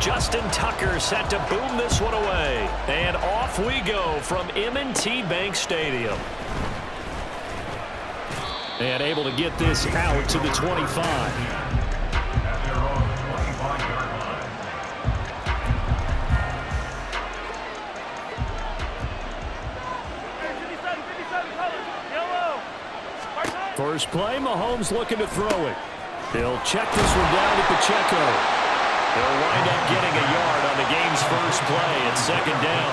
Justin Tucker set to boom this one away. And off we go from M&T Bank Stadium. And able to get this out to the 25. First play, Mahomes looking to throw it. He'll check this one down to Pacheco. They'll wind up getting a yard on the game's first play at second down.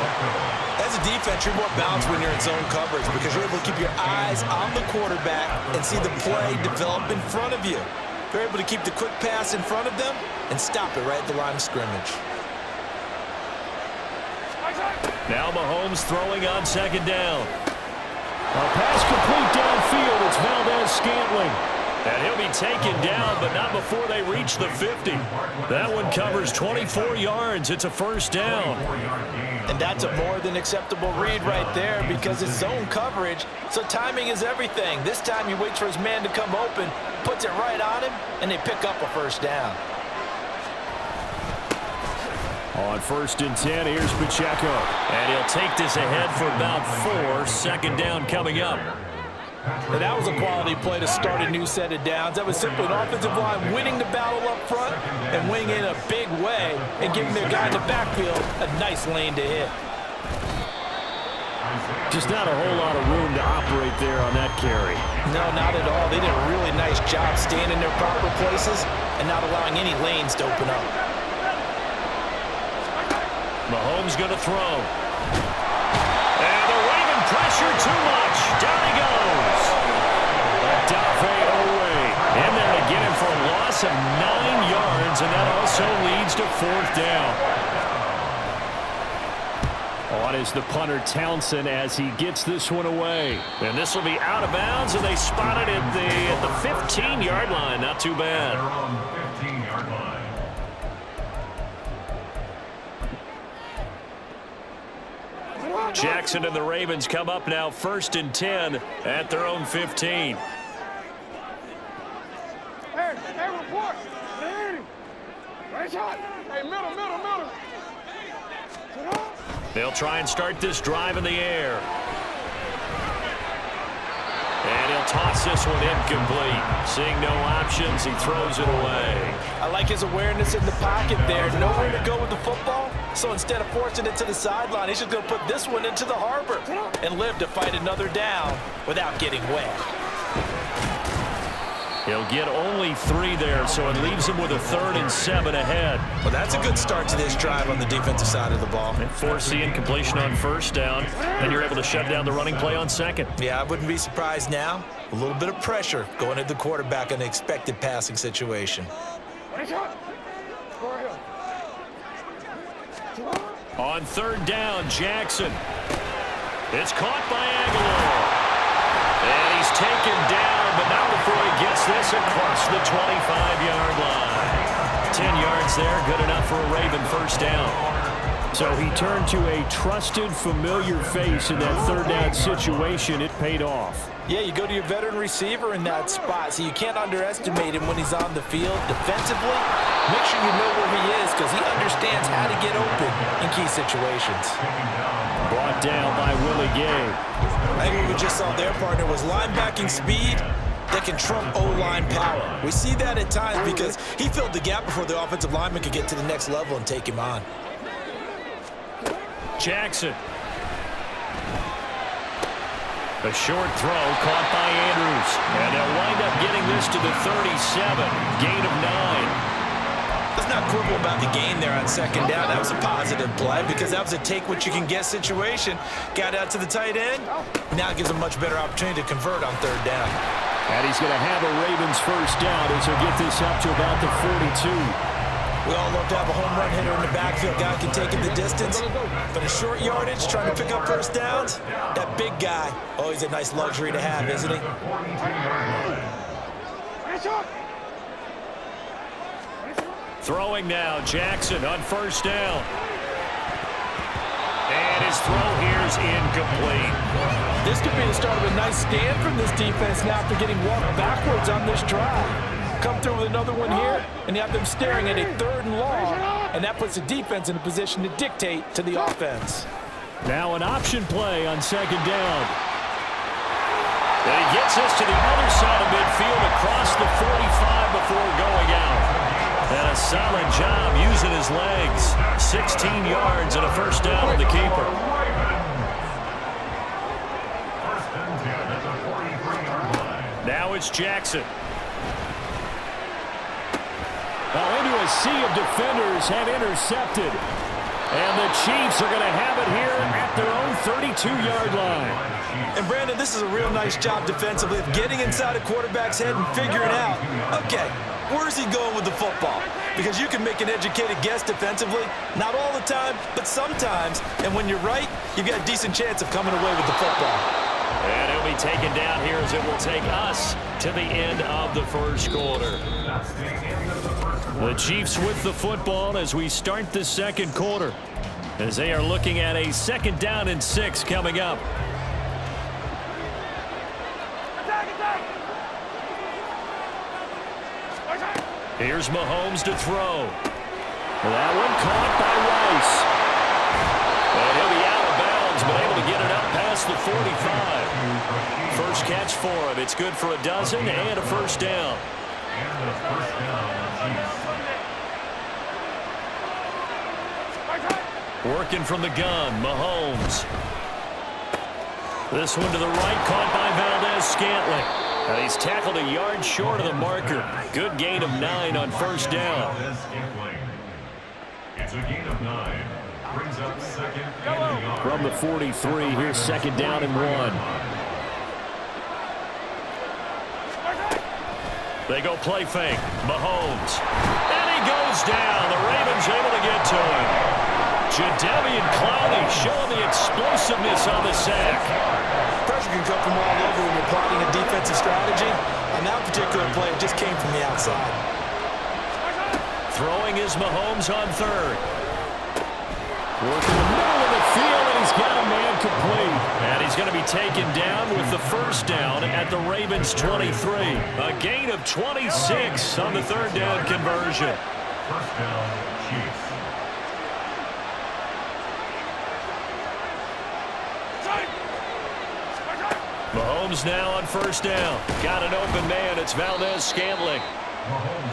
As a defense, you're more balanced when you're in zone coverage because you're able to keep your eyes on the quarterback and see the play develop in front of you. You're able to keep the quick pass in front of them and stop it right at the line of scrimmage. Now Mahomes throwing on second down. A pass complete downfield. It's Valdez-Scantling. And he'll be taken down, but not before they reach the 50. That one covers 24 yards. It's a first down. And that's a more than acceptable read right there because it's zone coverage, so timing is everything. This time he waits for his man to come open, puts it right on him, and they pick up a first down. On 1st and 10, here's Pacheco. And he'll take this ahead for about 4. Second down coming up. And that was a quality play to start a new set of downs. That was simply an offensive line winning the battle up front and winning in a big way and giving their guy in the backfield a nice lane to hit. Just not a whole lot of room to operate there on that carry. No, not at all. They did a really nice job staying in their proper places and not allowing any lanes to open up. Mahomes going to throw. And they're waving pressure too much. Down he goes. Odafe Oweh in there to get him for a loss of 9 yards, and that also leads to 4th down. On is the punter Townsend as he gets this one away. And this will be out of bounds, and they spot it at the 15-yard line. Not too bad. Jackson and the Ravens come up now 1st and 10 at their own 15. Hey, report. Hey, right shot. Hey, middle. They'll try and start this drive in the air. And he'll toss this one incomplete. Seeing no options, he throws it away. I like his awareness in the pocket there. Nowhere to go with the football. So instead of forcing it to the sideline, he's just going to put this one into the harbor and live to fight another down without getting wet. He'll get only 3 there, so it leaves him with a 3rd and 7 ahead. Well, that's a good start to this drive on the defensive side of the ball. And force the incompletion on 1st down, and you're able to shut down the running play on 2nd. Yeah, I wouldn't be surprised now. A little bit of pressure going at the quarterback in the expected passing situation. On 3rd down, Jackson. It's caught by Aguilar. And he's taken down, but not before he gets this across the 25-yard line. 10 yards there, good enough for a Raven first down. So he turned to a trusted, familiar face in that 3rd down situation. It paid off. Yeah, you go to your veteran receiver in that spot, so you can't underestimate him when he's on the field defensively. Make sure you know where he is because he understands how to get open in key situations. Brought down by Willie Gay. I think what we just saw their partner was linebacking speed that can trump O-line power. We see that at times because he filled the gap before the offensive lineman could get to the next level and take him on. Jackson. A short throw caught by Andrews. And they'll wind up getting this to the 37. Gain of 9. Let's not quibble about the gain there on 2nd down. That was a positive play because that was a take-what-you-can-get situation. Got out to the tight end. Now it gives him a much better opportunity to convert on 3rd down. And he's going to have a Ravens first down as he'll get this up to about the 42. We all love to have a home run hitter in the backfield. Guy can take it the distance. But a short yardage, trying to pick up first downs, that big guy, oh, he's a nice luxury to have, isn't he? Throwing now, Jackson on 1st down. And his throw here is incomplete. This could be the start of a nice stand from this defense now after getting walked backwards on this drive. Come through with another one here, and you have them staring at a 3rd and long, and that puts the defense in a position to dictate to the offense. Now an option play on 2nd down. And he gets us to the other side of midfield across the 45 before going out. And a solid job using his legs. 16 yards and a 1st down on the keeper. Now it's Jackson. Well, into a sea of defenders have intercepted. And the Chiefs are going to have it here at their own 32-yard line. And, Brandon, this is a real nice job defensively of getting inside a quarterback's head and figuring out, okay, where's he going with the football? Because you can make an educated guess defensively, not all the time, but sometimes. And when you're right, you've got a decent chance of coming away with the football. And he'll be taken down here as it will take us to the end of the 1st quarter. The Chiefs with the football as we start the 2nd quarter, as they are looking at a 2nd down and 6 coming up. Here's Mahomes to throw. That one caught by Rice. And he'll be out of bounds, but able to get it up past the 45. First catch for him. It's good for a dozen and a 1st down. Working from the gun, Mahomes. This one to the right, caught by Valdez-Scantling. And he's tackled a yard short of the marker. Good gain of 9 on 1st down. It's a gain of 9. Brings up 2nd and a yard. From the 43, here's 2nd down and 1. They go play fake. Mahomes. And he goes down. The Ravens able to get to him. Jadeveon Clowney showing the explosiveness on the sack. Pressure can come from all over when you're plotting a defensive strategy. On that particular play, it just came from the outside. Throwing is Mahomes on 3rd. Working the middle of the field, and he's got a man complete. And he's going to be taken down with the 1st down at the Ravens' 23. A gain of 26 on the 3rd down conversion. 1st down, Chiefs. Mahomes now on 1st down. Got an open man. It's Valdez-Scantling.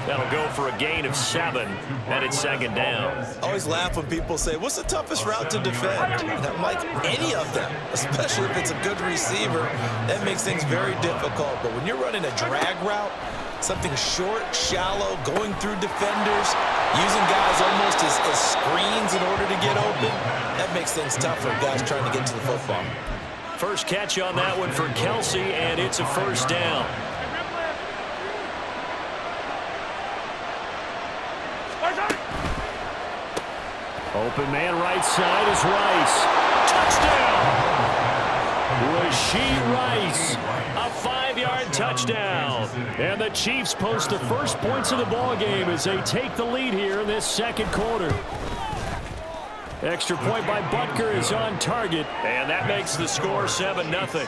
That'll go for a gain of 7, and it's 2nd down. I always laugh when people say, what's the toughest route to defend? And I'm like, any of them, especially if it's a good receiver. That makes things very difficult. But when you're running a drag route, something short, shallow, going through defenders, using guys almost as screens in order to get open, that makes things tough for guys trying to get to the football. First catch on that one for Kelsey, and it's a 1st down. Open man right side is Rice. Touchdown! Rashee Rice, a 5-yard touchdown. And the Chiefs post the first points of the ball game as they take the lead here in this 2nd quarter. Extra point by Butker is on target, and that makes the score 7-0.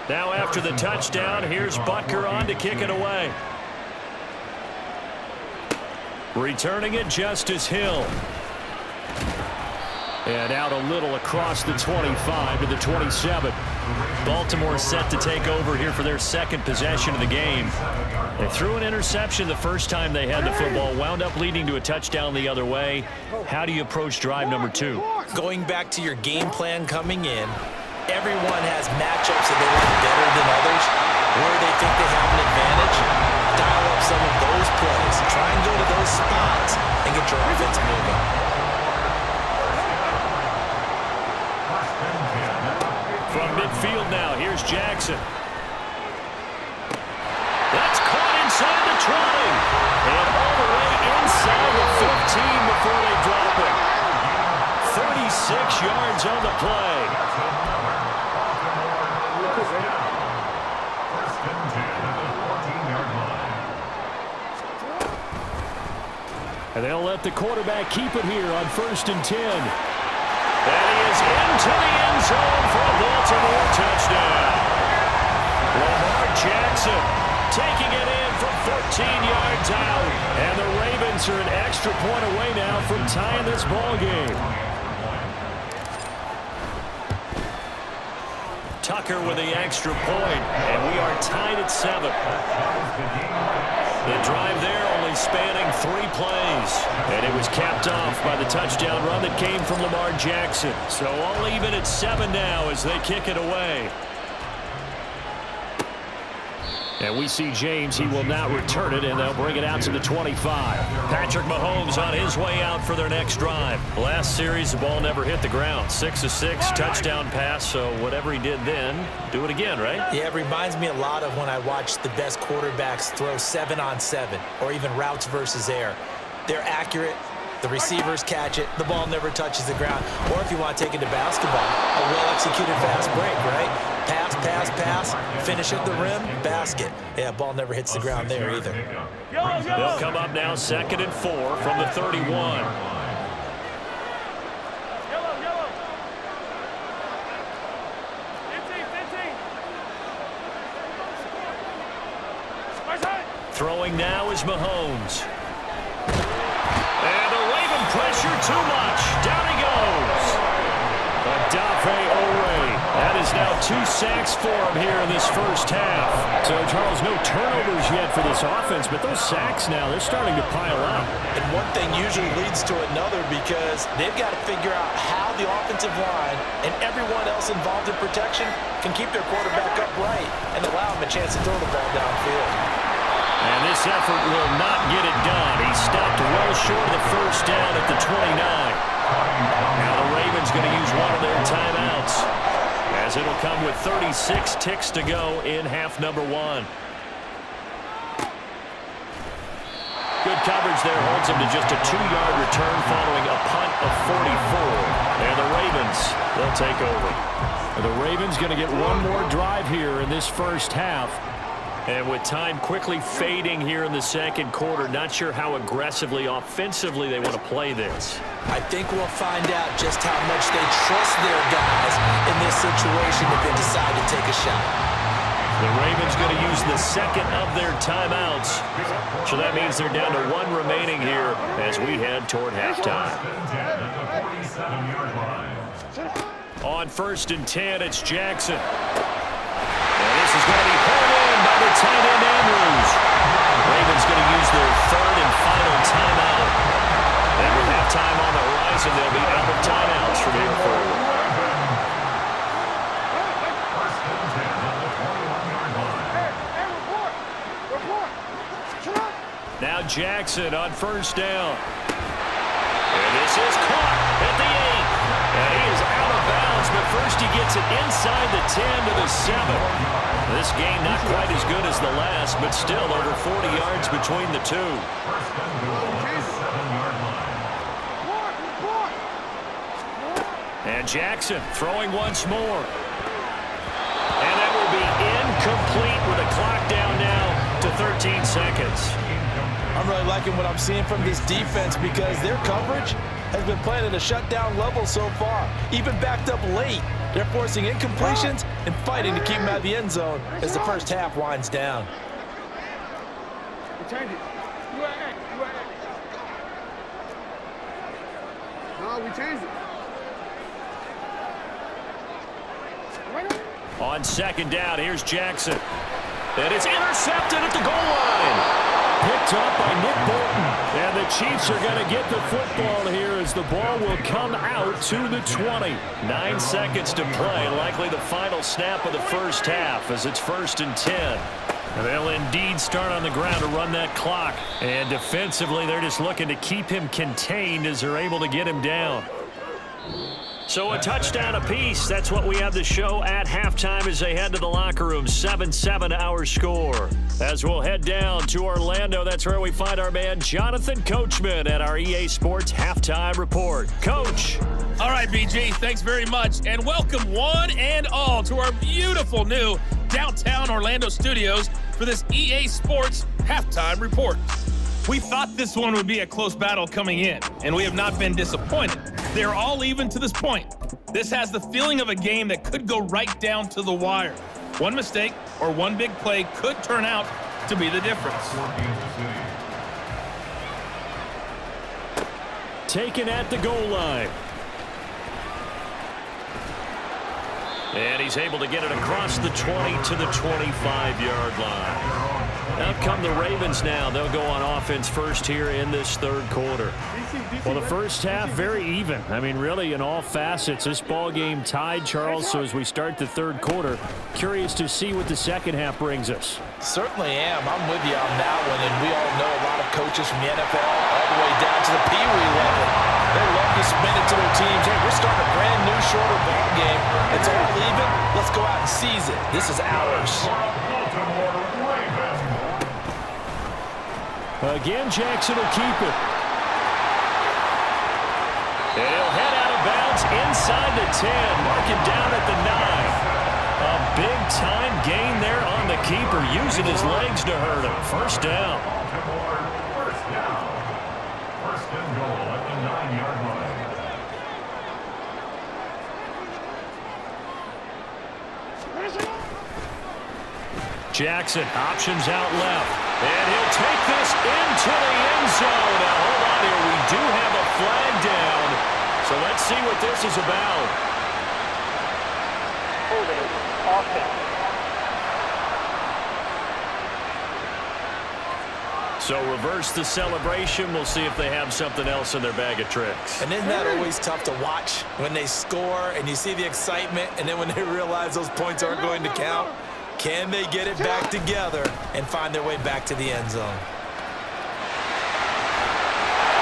Now after the touchdown, here's Butker on to kick it away. Returning it, Justice Hill. And out a little across the 25 to the 27. Baltimore set to take over here for their 2nd possession of the game. They threw an interception the first time they had the football, wound up leading to a touchdown the other way. How do you approach drive number 2? Going back to your game plan coming in, everyone has matchups that they like better than others, where they think they have an advantage. Dial up some of those plays. Try and go to those spots and get your offense moving. From midfield now, here's Jackson. That's caught inside the 20. And all the way inside the 15 before they drop it. 36 yards on the play. And they'll let the quarterback keep it here on 1st and 10. And he is into the end zone for a Baltimore touchdown. Saints are an extra point away now from tying this ball game. Tucker with the extra point, and we are tied at 7. The drive there only spanning 3 plays, and it was capped off by the touchdown run that came from Lamar Jackson. So all even at 7 now as they kick it away. And we see James. He will not return it, and they'll bring it out to the 25. Patrick Mahomes on his way out for their next drive. Last series, the ball never hit the ground. 6 of 6, touchdown pass. So whatever he did then, do it again, right? Yeah, it reminds me a lot of when I watch the best quarterbacks throw 7-on-7 or even routes versus air. They're accurate. The receivers catch it. The ball never touches the ground. Or if you want to take it to basketball, a well-executed fast break, right? Pass, pass, pass, finish at the rim, basket. Yeah, ball never hits the ground there either. They'll come up now 2nd and 4 from the 31. Yellow. 15. Throwing now is Mahomes. And the Raven pressure too much. Down he goes. Adafe Ore. That is now 2 sacks for him here in this first half. So, Charles, no turnovers yet for this offense, but those sacks now, they're starting to pile up. And one thing usually leads to another because they've got to figure out how the offensive line and everyone else involved in protection can keep their quarterback upright and allow him a chance to throw the ball downfield. And this effort will not get it done. He stopped well short of the first down at the 29. Now the Ravens going to use one of their timeouts, as it'll come with 36 ticks to go in half number 1. Good coverage there holds him to just a 2-yard return following a punt of 44. And the Ravens, they'll take over. The Ravens going to get one more drive here in this first half. And with time quickly fading here in the second quarter, not sure how aggressively, offensively they want to play this. I think we'll find out just how much they trust their guys in this situation if they decide to take a shot. The Ravens going to use the second of their timeouts. So that means they're down to 1 remaining here as we head toward halftime. On 1st and 10, it's Jackson. And this is going to be pulled in by the tight end Andrews. Ravens going to use their 3rd and final timeout. And with halftime on the horizon, they'll be out of timeouts from here forward. Now Jackson on 1st down. And this is caught at the 8. And he is out of bounds, but first he gets it inside the 10 to the 7. This game not quite as good as the last, but still over 40 yards between the two. And Jackson throwing once more. And that will be incomplete with a clock down now to 13 seconds. I'm really liking what I'm seeing from this defense because their coverage has been playing at a shutdown level so far. Even backed up late, they're forcing incompletions and fighting to keep them out of the end zone as the first half winds down. We change it. No, we changed it. On 2nd down, here's Jackson. And it's intercepted at the goal line. Picked up by Nick Bolton. And the Chiefs are going to get the football here as the ball will come out to the 20. 9 seconds to play. Likely the final snap of the first half as it's 1st and 10. And they'll indeed start on the ground to run that clock. And defensively, they're just looking to keep him contained as they're able to get him down. So a touchdown apiece. That's what we have to show at halftime as they head to the locker room. 7-7 our score. As we'll head down to Orlando, that's where we find our man Jonathan Coachman at our EA Sports Halftime Report. Coach. All right, BG, thanks very much. And welcome one and all to our beautiful new downtown Orlando studios for this EA Sports Halftime Report. We thought this one would be a close battle coming in, and we have not been disappointed. They're all even to this point. This has the feeling of a game that could go right down to the wire. One mistake or one big play could turn out to be the difference. taken at the goal line. And he's able to get it across the 20 to the 25-yard line. Out come the Ravens now. They'll go on offense first here in this third quarter. Well, the first half, very even. I mean, really, in all facets, this ball game tied, Charles. So as we start the third quarter, curious to see what the second half brings us. Certainly am. I'm with you on that one. And we all know a lot of coaches from the NFL all the way down to the Pee Wee level. They love to submit it to their teams. Hey, we're starting a brand new, shorter ball game. It's all even. Let's go out and seize it. This is ours. Again, Jackson will keep it. And he'll head out of bounds inside the 10. Mark him down at the 9. A big-time gain there on the keeper, using his legs to hurt him. First down. First and goal at the 9-yard line. Jackson options out left. And he'll take this into the end zone. Now, hold on here. We do have a flag down. So let's see what this is about. Holding offense. So reverse the celebration. We'll see if they have something else in their bag of tricks. And isn't that always tough to watch when they score and you see the excitement, and then when they realize those points aren't going to count? Can they get it back together and find their way back to the end zone?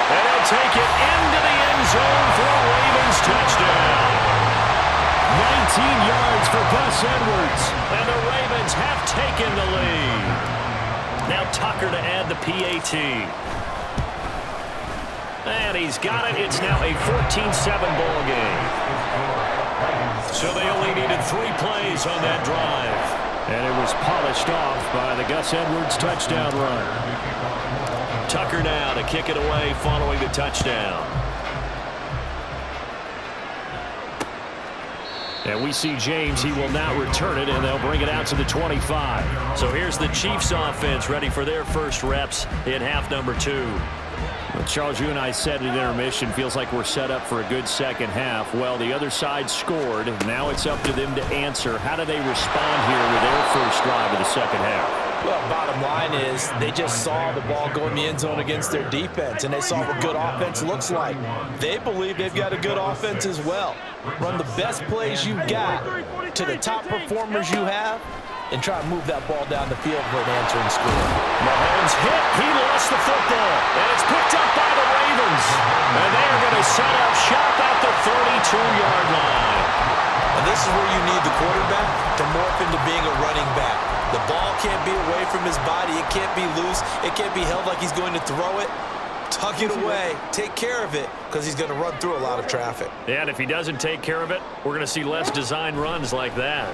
And they'll take it into the end zone for a Ravens touchdown. 19 yards for Gus Edwards. And the Ravens have taken the lead. Now Tucker to add the PAT. And he's got it. It's now a 14-7 ball game. So they only needed 3 plays on that drive. And it was polished off by the Gus Edwards touchdown run. Tucker now to kick it away following the touchdown. And we see James. He will now return it, and they'll bring it out to the 25. So here's the Chiefs offense ready for their first reps in half number 2. Well, Charles, you and I said at intermission, feels like we're set up for a good second half. Well, the other side scored. Now it's up to them to answer. How do they respond here with their first drive of the second half? Well, bottom line is they just saw the ball go in the end zone against their defense, and they saw what good offense looks like. They believe they've got a good offense as well. Run the best plays you've got to the top performers you have, and try to move that ball down the field for an answering score. Mahomes hit. He lost the football. And it's picked up by the Ravens. And they're going to set up shop at the 32-yard line. And this is where you need the quarterback to morph into being a running back. The ball can't be away from his body. It can't be loose. It can't be held like he's going to throw it. Tuck it away. Take care of it, because he's going to run through a lot of traffic. And if he doesn't take care of it, we're going to see less design runs like that.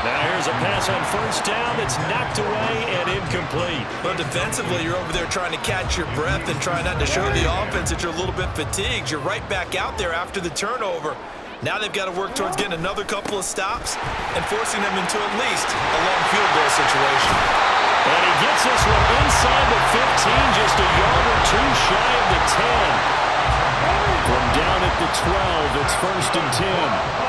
Now here's a pass on first down that's knocked away and incomplete. But defensively, you're over there trying to catch your breath and try not to show the offense that you're a little bit fatigued. You're right back out there after the turnover. Now they've got to work towards getting another couple of stops and forcing them into at least a long field goal situation. And he gets this one inside the 15, just a yard or 2 shy of the 10. From down at the 12, it's first and 10.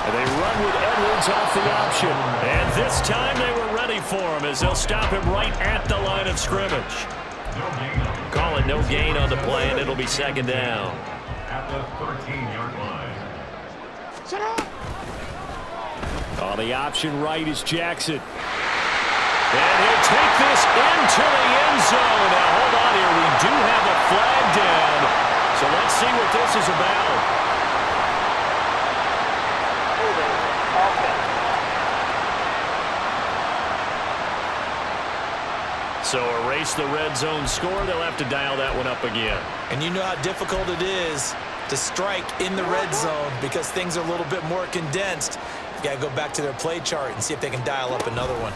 They run with Edwards off the option. And this time they were ready for him as they'll stop him right at the line of scrimmage. Call it no gain on the play, and it'll be second down. At the 13-yard line. On the option right is Jackson. And he'll take this into the end zone. Now hold on here. We do have a flag down. So let's see what this is about. So erase the red zone score. They'll have to dial that one up again. And you know how difficult it is to strike in the red zone because things are a little bit more condensed. You got to go back to their play chart and see if they can dial up another one.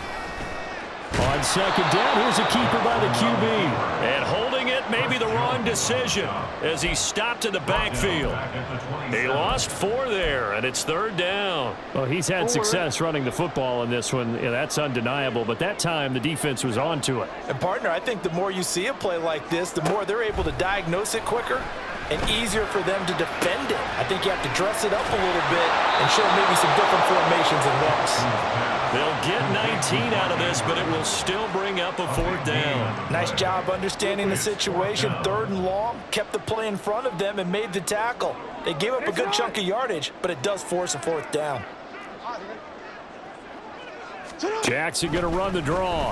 On second down, here's a keeper by the QB. And holding it may be the wrong decision as he stopped in the backfield. He lost 4 there, and it's third down. Well, he's had success running the football in this one. Yeah, that's undeniable, but that time the defense was on to it. And, partner, I think the more you see a play like this, the more they're able to diagnose it quicker and easier for them to defend it. I think you have to dress it up a little bit and show maybe some different formations and looks. They'll get 19 out of this, but it will still bring up a 4th down. Nice job understanding the situation. 3rd and long, kept the play in front of them and made the tackle. They gave up a good chunk of yardage, but it does force a 4th down. Jackson going to run the draw.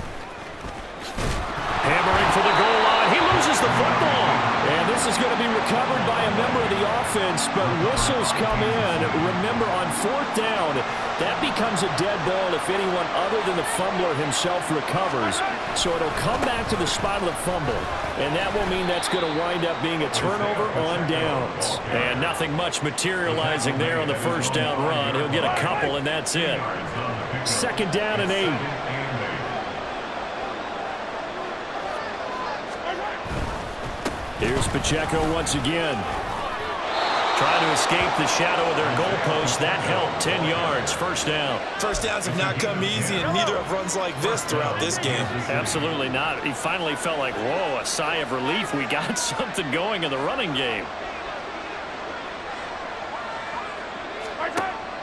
Hammering for the goal line. He loses the football. And this is going to be recovered by a member of the offense, but whistles come in. Remember, on 4th down, that becomes a dead ball if anyone other than the fumbler himself recovers. So it'll come back to the spot of the fumble, and that will mean that's going to wind up being a turnover on downs. And nothing much materializing there on the 1st down run. He'll get a couple, and that's it. 2nd down and 8. Here's Pacheco once again. Trying to escape the shadow of their goalpost. That helped. 10 yards. 1st down. 1st downs have not come easy, and neither have runs like this throughout this game. Absolutely not. He finally felt like, whoa, a sigh of relief. We got something going in the running game.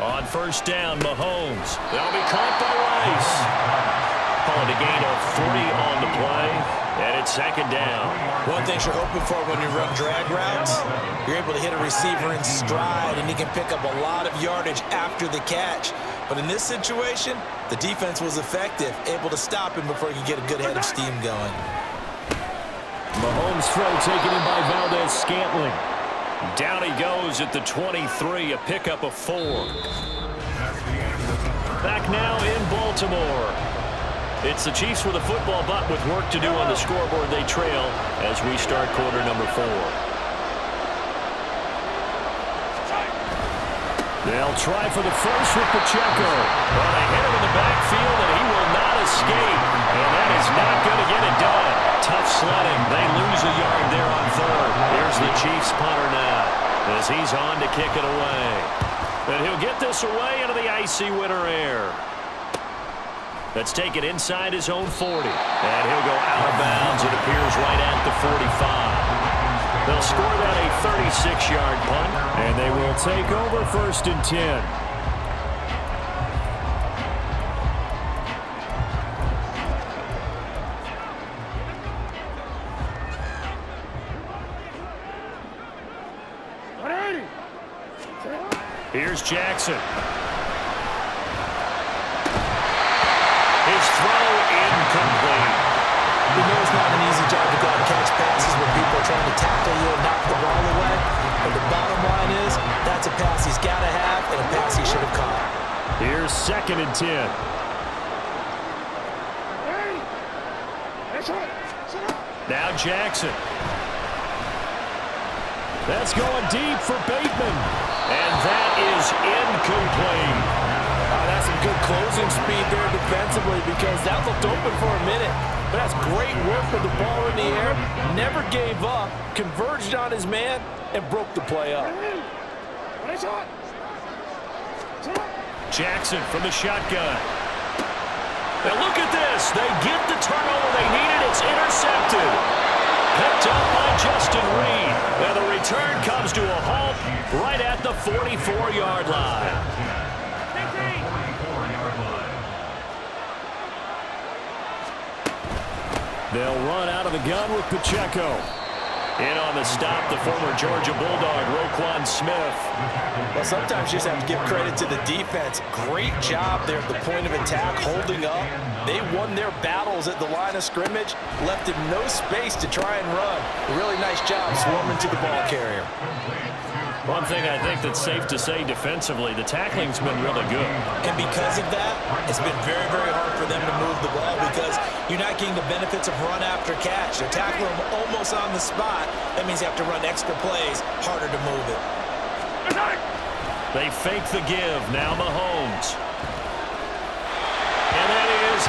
On 1st down, Mahomes. They'll be caught by Rice. Call it a gain of 3 on the play. And it's 2nd down. One thing you're hoping for when you run drag routes, you're able to hit a receiver in stride, and he can pick up a lot of yardage after the catch. But in this situation, the defense was effective, able to stop him before he could get a good head of steam going. Mahomes' throw taken in by Valdez-Scantling. Down he goes at the 23, a pickup of 4. Back now in Baltimore. It's the Chiefs with a football, but with work to do on the scoreboard, they trail as we start quarter number 4. They'll try for the first with Pacheco. Well, they hit him in the backfield, and he will not escape. And that is not going to get it done. Tough sledding. They lose a yard there on 3rd. Here's the Chiefs punter now as he's on to kick it away. And he'll get this away into the icy winter air. Let's take it inside his own 40. And he'll go out of bounds. It appears right at the 45. They'll score that a 36-yard punt, and they will take over 1st and 10. Here's Jackson. His throw incomplete. We know it's not an easy job to go out and catch passes when people are trying to tackle you and knock the ball away. But the bottom line is, that's a pass he's got to have and a pass he should have caught. Here's 2nd and 10. Now Jackson. That's going deep for Bateman. And that is incomplete. That's some good closing speed there defensively, because that looked open for a minute. But that's great work with the ball in the air. Never gave up, converged on his man, and broke the play up. Jackson from the shotgun. Now look at this. They get the turnover they needed. It's intercepted. Picked up by Justin Reed. And the return comes to a halt right at the 44-yard line. They'll run out of the gun with Pacheco. In on the stop, the former Georgia Bulldog, Roquan Smith. Well, sometimes you just have to give credit to the defense. Great job there at the point of attack, holding up. They won their battles at the line of scrimmage, left him no space to try and run. A really nice job swarming to the ball carrier. One thing I think that's safe to say defensively, the tackling's been really good. And because of that, it's been very, very hard for them to move the ball, because you're not getting the benefits of run after catch. They're tackling them almost on the spot. That means you have to run extra plays, harder to move it. They fake the give. Now Mahomes. And that is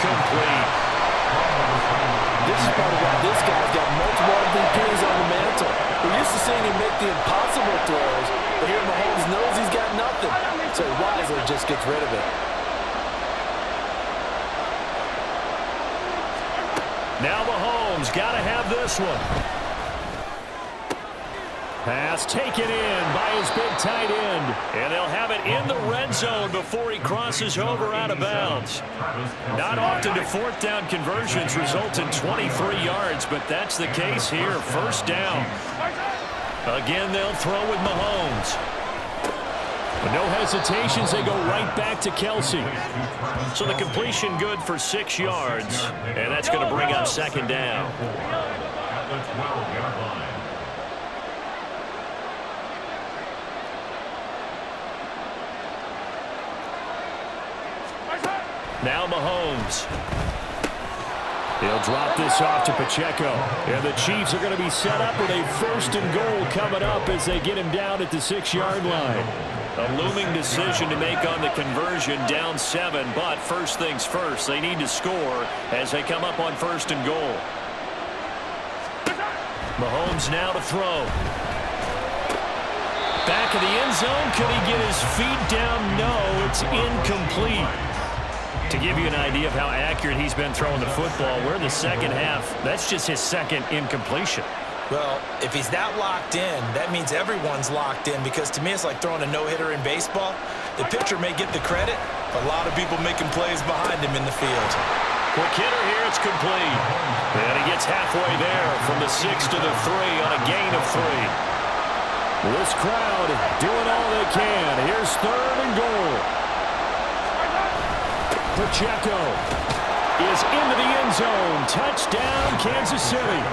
complete. This is part of why this guy's got multiple MVPs on the mantle. We're used to seeing him make the impossible throws, but here Mahomes knows he's got nothing, so he wisely just gets rid of it. Now Mahomes got to have this one. Pass taken in by his big tight end. And they'll have it in the red zone before he crosses over out of bounds. Not often do fourth down conversions result in 23 yards, but that's the case here. First down. Again, they'll throw with Mahomes. But no hesitations, they go right back to Kelsey. So the completion good for 6 yards, and that's going to bring up second down. At the 12-yard line. Now Mahomes. He'll drop this off to Pacheco. And the Chiefs are going to be set up with a first and goal coming up as they get him down at the 6-yard line. A looming decision to make on the conversion, down 7. But first things first, they need to score as they come up on first and goal. Mahomes now to throw. Back of the end zone. Could he get his feet down? No, it's incomplete. To give you an idea of how accurate he's been throwing the football, we're in the second half. That's just his second incompletion. Well, if he's that locked in, that means everyone's locked in, because to me it's like throwing a no-hitter in baseball. The pitcher may get the credit, but a lot of people making plays behind him in the field. Quick hitter here, it's complete. And he gets halfway there from the 6 to the 3 on a gain of 3. This crowd doing all they can. Here's third and goal. Pacheco is into the end zone. Touchdown, Kansas City.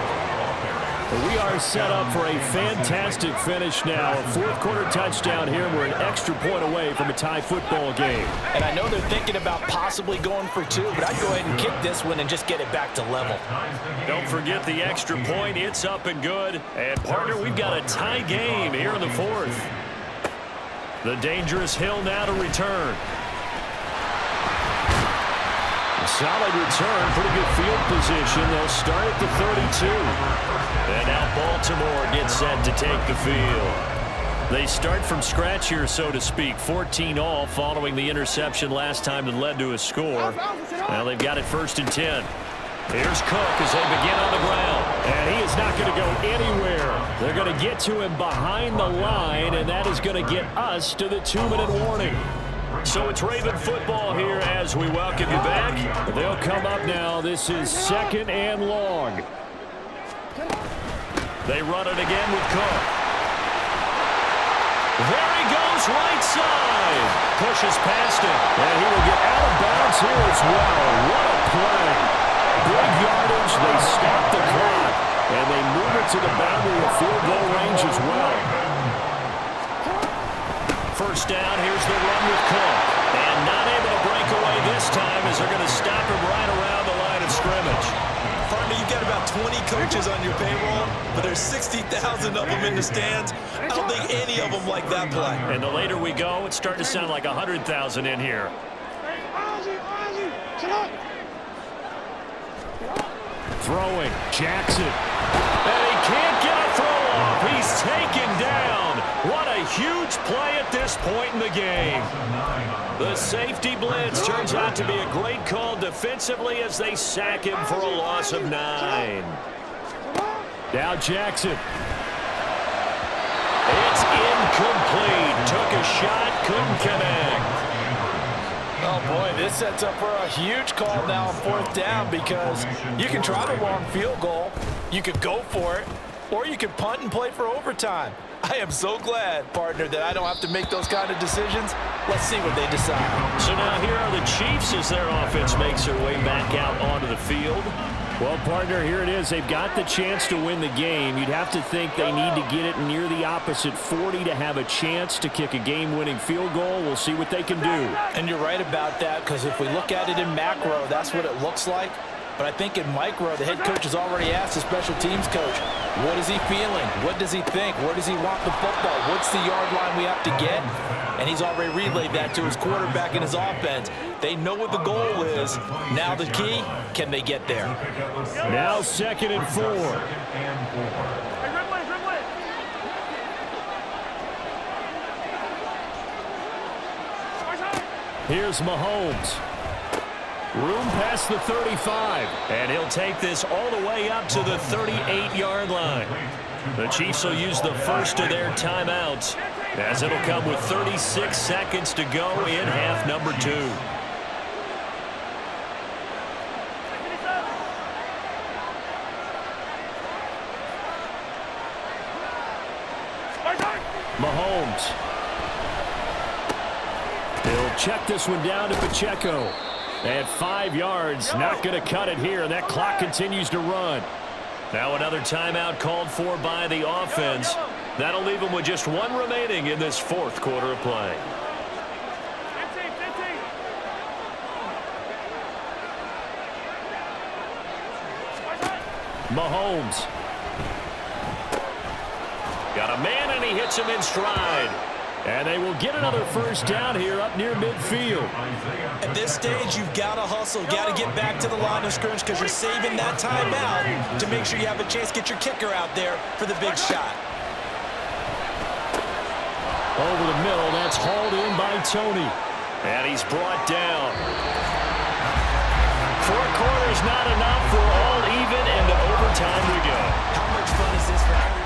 We are set up for a fantastic finish now. A fourth-quarter touchdown here. We're an extra point away from a tie football game. And I know they're thinking about possibly going for 2, but I'd go ahead and kick this one and just get it back to level. Don't forget the extra point. It's up and good. And, partner, we've got a tie game here in the fourth. The dangerous Hill now to return. Solid return, pretty good field position. They'll start at the 32. And now Baltimore gets set to take the field. They start from scratch here, so to speak. 14 all following the interception last time that led to a score. Now they've got it first and 10. Here's Cook as they begin on the ground. And he is not going to go anywhere. They're going to get to him behind the line, and that is going to get us to the 2-minute warning. So it's Raven football here as we welcome you back. They'll come up now. This is second and long. They run it again with Cook. There he goes, right side. Pushes past him. And he will get out of bounds here as well. What a play. Big yardage. They stop the clock. And they move it to the boundary of field goal range as well. First down, here's the run with Cook. And not able to break away this time as they're going to stop him right around the line of scrimmage. Partner, you've got about 20 coaches on your payroll, but there's 60,000 of them in the stands. I don't think any of them like that play. And the later we go, it's starting to sound like 100,000 in here. Throwing, Jackson. And he can't get a throw off. He's taken down. What a huge play at this point in the game. The safety blitz turns out to be a great call defensively as they sack him for a loss of 9. Now Jackson. It's incomplete. Took a shot, couldn't connect. Oh, boy, this sets up for a huge call now on fourth down, because you can try the long field goal, you could go for it, or you could punt and play for overtime. I am so glad, partner, that I don't have to make those kind of decisions. Let's see what they decide. So now here are the Chiefs as their offense makes their way back out onto the field. Well, partner, here it is. They've got the chance to win the game. You'd have to think they need to get it near the opposite 40 to have a chance to kick a game-winning field goal. We'll see what they can do. And you're right about that, because if we look at it in macro, that's what it looks like. But I think in micro, the head coach has already asked the special teams coach, what is he feeling? What does he think? Where does he want the football? What's the yard line we have to get? And he's already relayed that to his quarterback and his offense. They know what the goal is. Now the key, can they get there? Now 2nd and 4. Here's Mahomes. Room past the 35. And he'll take this all the way up to the 38-yard line. The Chiefs will use the first of their timeouts, as it'll come with 36 seconds to go in half number 2. Mahomes. He'll check this one down to Pacheco. At 5 yards, not going to cut it here. That clock continues to run. Now another timeout called for by the offense. That'll leave them with just 1 remaining in this 4th quarter of play. Mahomes. Got a man, and he hits him in stride. And they will get another first down here up near midfield. At this stage, you've got to hustle, got to get back to the line of scrimmage because you're saving that timeout to make sure you have a chance to get your kicker out there for the big shot. Over the middle, that's hauled in by Tony. And he's brought down. 4 quarters not enough. We're all even, and to overtime we go. How much fun is this for everyone?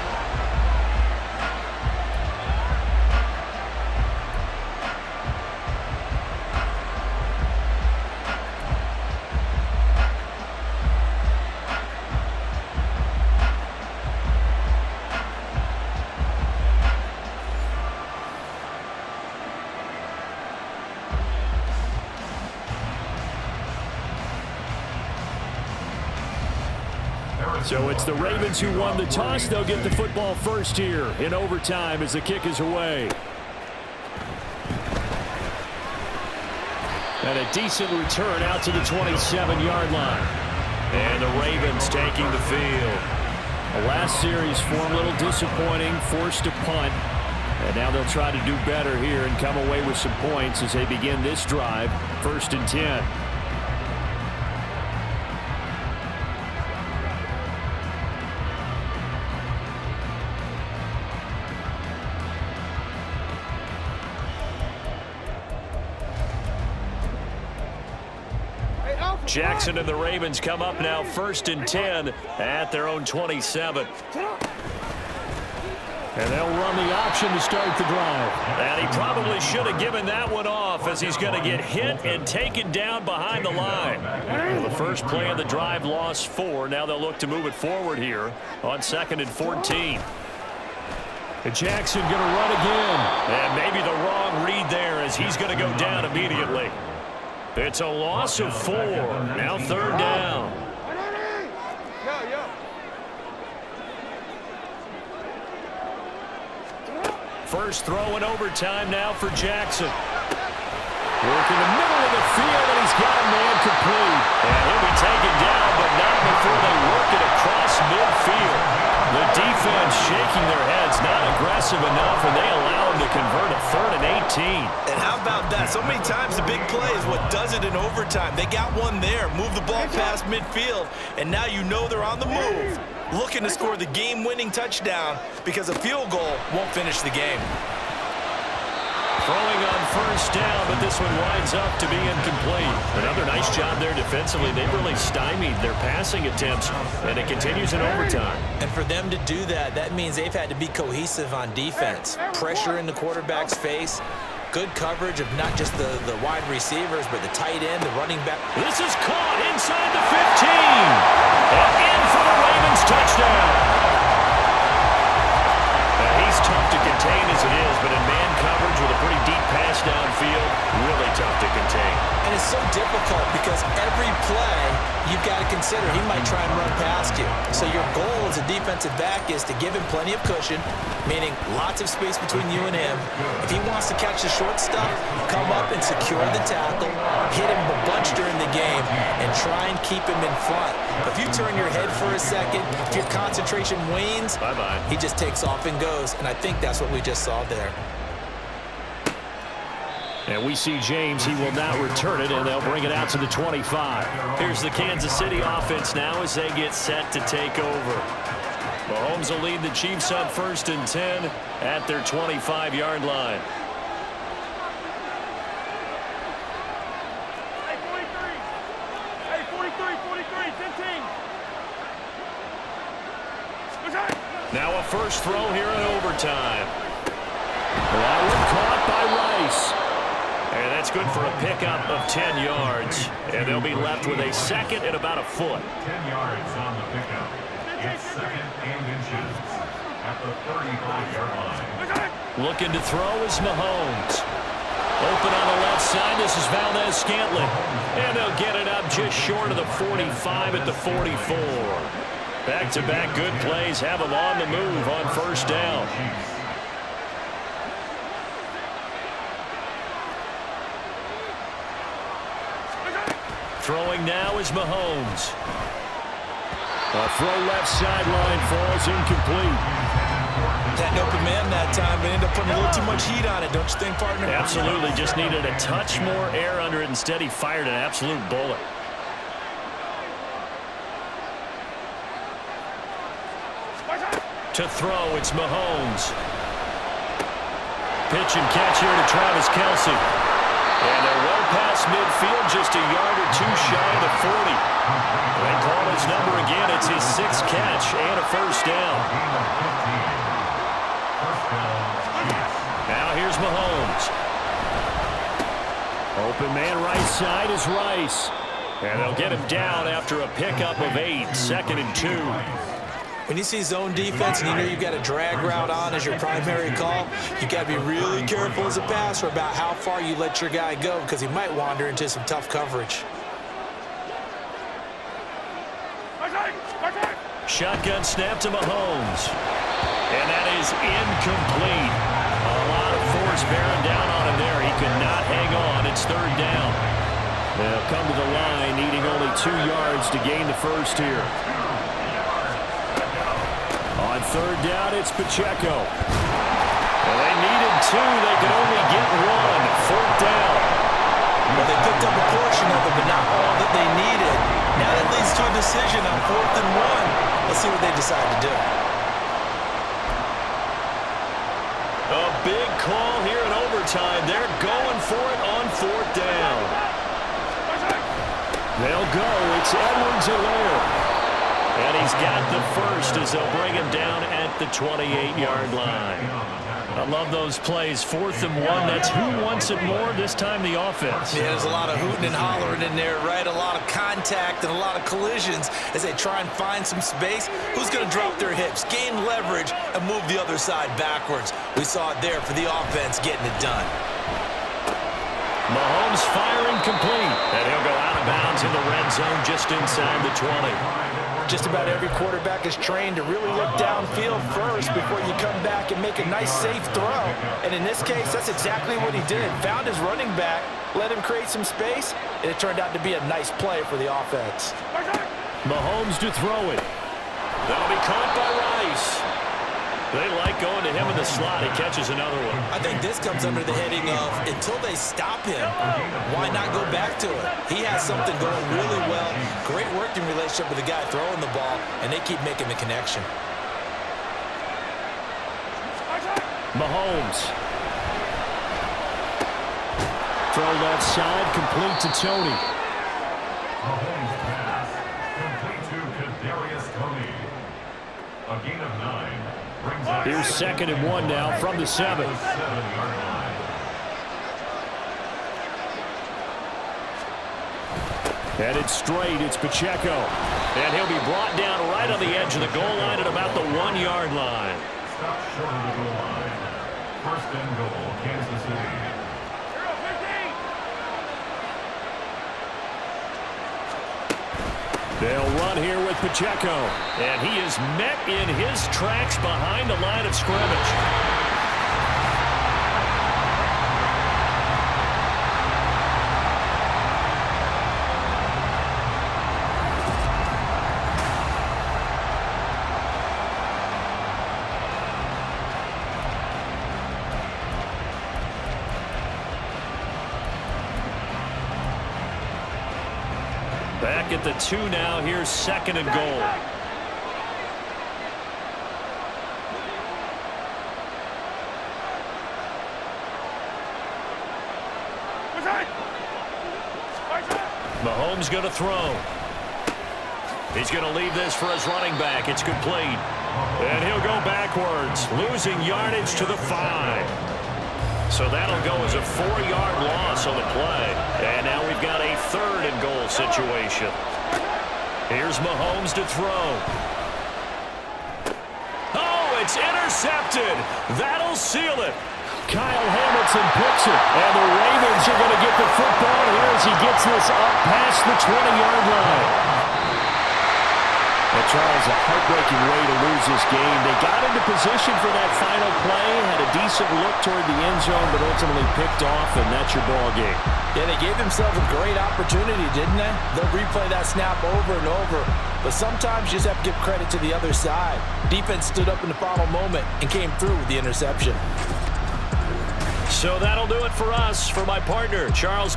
So it's the Ravens who won the toss. They'll get the football first here in overtime as the kick is away. And a decent return out to the 27-yard line. And the Ravens taking the field. The last series form a little disappointing, forced to punt. And now they'll try to do better here and come away with some points as they begin this drive, 1st and 10. Jackson and the Ravens come up now 1st and 10 at their own 27. And they'll run the option to start the drive. And he probably should have given that one off as he's going to get hit and taken down behind the line. Well, the first play of the drive lost 4. Now they'll look to move it forward here on 2nd and 14. And Jackson going to run again. And maybe the wrong read there as he's going to go down immediately. It's a loss of 4. Now 3rd down. First throw in overtime now for Jackson. Work in the middle of the field, and he's got a man complete. And he'll be taken down, but not before they work it across midfield. The defense shaking their heads, not aggressive enough, and they allow him to convert a 3rd and 18. And how about that? So many times the big play is what does it in overtime. They got one there, move the ball past midfield, and now you know they're on the move, looking to score the game-winning touchdown because a field goal won't finish the game. Throwing on first down, but this one winds up to be incomplete. Another nice job there defensively. They've really stymied their passing attempts, and it continues in overtime. And for them to do that, that means they've had to be cohesive on defense. Pressure in the quarterback's face, good coverage of not just the wide receivers, but the tight end, the running back. This is caught inside the 15. And in for the Ravens touchdown. He's tough to contain as it is, but in man coverage with a pretty deep pass downfield, really tough to contain. And it's so difficult because every play you've got to consider he might try and run past you. So your goal as a defensive back is to give him plenty of cushion, meaning lots of space between you and him. If he wants to catch the short stuff, come up and secure the tackle, hit him a bunch during the game, and try and keep him in front. If you turn your head for a second, if your concentration wanes, bye-bye. He just takes off and goes, and I think that's what we just saw there. And we see James. He will now return it, and they'll bring it out to the 25. Here's the Kansas City offense now as they get set to take over. Mahomes will lead the Chiefs on 1st and 10 at their 25-yard line. Hey, 43, 15. Now a first throw here in overtime. That one caught by Rice. And that's good for a pickup of 10 yards. And they'll be left with a second and about a foot. 10 yards on the pickup. It's 2nd and inches at the 35-yard line. Looking to throw is Mahomes. Open on the left side. This is Valdez-Scantling. And they'll get it up just short of the 45 at the 44. Back-to-back good plays have them on the move on first down. Throwing now is Mahomes. A throw left sideline falls incomplete. That open man that time, but ended up putting a little too much heat on it, don't you think, partner? Absolutely. Just needed a touch more air under it. Instead, he fired an absolute bullet. To throw, it's Mahomes. Pitch and catch here to Travis Kelce. And they're well past midfield, just a yard or two shy of the 40. They call his number again. It's his 6th catch and a first down. Now here's Mahomes. Open man right side is Rice. And they'll get him down after a pickup of 8, 2nd and 2. When you see zone defense and you know you've got a drag route on as your primary call, you've got to be really careful as a passer about how far you let your guy go because he might wander into some tough coverage. Shotgun snap to Mahomes. And that is incomplete. A lot of force bearing down on him there. He could not hang on. It's 3rd down. They'll come to the line needing only 2 yards to gain the first here. On 3rd down, it's Pacheco. Well, they needed 2. They could only get 1. 4th down. Well, they picked up a portion of it, but not all that they needed. Now that leads to a decision on 4th and 1. Let's see what they decide to do. A big call here in overtime. They're going for it on 4th down. They'll go. It's Edwards-Helaire. And he's got the first as they'll bring him down at the 28-yard line. I love those plays. 4th and 1. That's who wants it more, this time the offense. Yeah, there's a lot of hooting and hollering in there, right? A lot of contact and a lot of collisions as they try and find some space. Who's going to drop their hips, gain leverage, and move the other side backwards? We saw it there for the offense getting it done. Mahomes firing complete. And he'll go out of bounds in the red zone just inside the 20. Just about every quarterback is trained to really look downfield first before you come back and make a nice, safe throw. And in this case, that's exactly what he did. Found his running back, let him create some space, and it turned out to be a nice play for the offense. Mahomes to throw it. That'll be caught by Rice. They like going to him in the slot. He catches another one. I think this comes under the heading of until they stop him, why not go back to it? He has something going really well. Great working relationship with the guy throwing the ball, and they keep making the connection. Mahomes. Throw left side, complete to Tony. Mahomes pass, complete to Kadarius Toney. A gain of 9. Here's 2nd and 1 now from the 7. Headed straight, it's Pacheco. And he'll be brought down right on the edge of the goal line at about the 1-yard line. Stop short of the goal line. 1st and goal, Kansas City. They'll run here with Pacheco. And he is met in his tracks behind the line of scrimmage. Back at the 2 now. Here's 2nd and goal. Mahomes going to throw. He's going to leave this for his running back. It's complete. And he'll go backwards, losing yardage to the 5. So that'll go as a 4-yard loss on the play. And now we've got a 3rd and goal situation. Here's Mahomes to throw. Oh, it's intercepted. That'll seal it. Kyle Hamilton picks it. And the Ravens are going to get the football here as he gets this up past the 20-yard line. Well, Charles, a heartbreaking way to lose this game. They got into position for that final play, had a decent look toward the end zone, but ultimately picked off, and that's your ball game. Yeah, they gave themselves a great opportunity, didn't they? They'll replay that snap over and over, but sometimes you just have to give credit to the other side. Defense stood up in the final moment and came through with the interception. So that'll do it for us. For my partner, Charles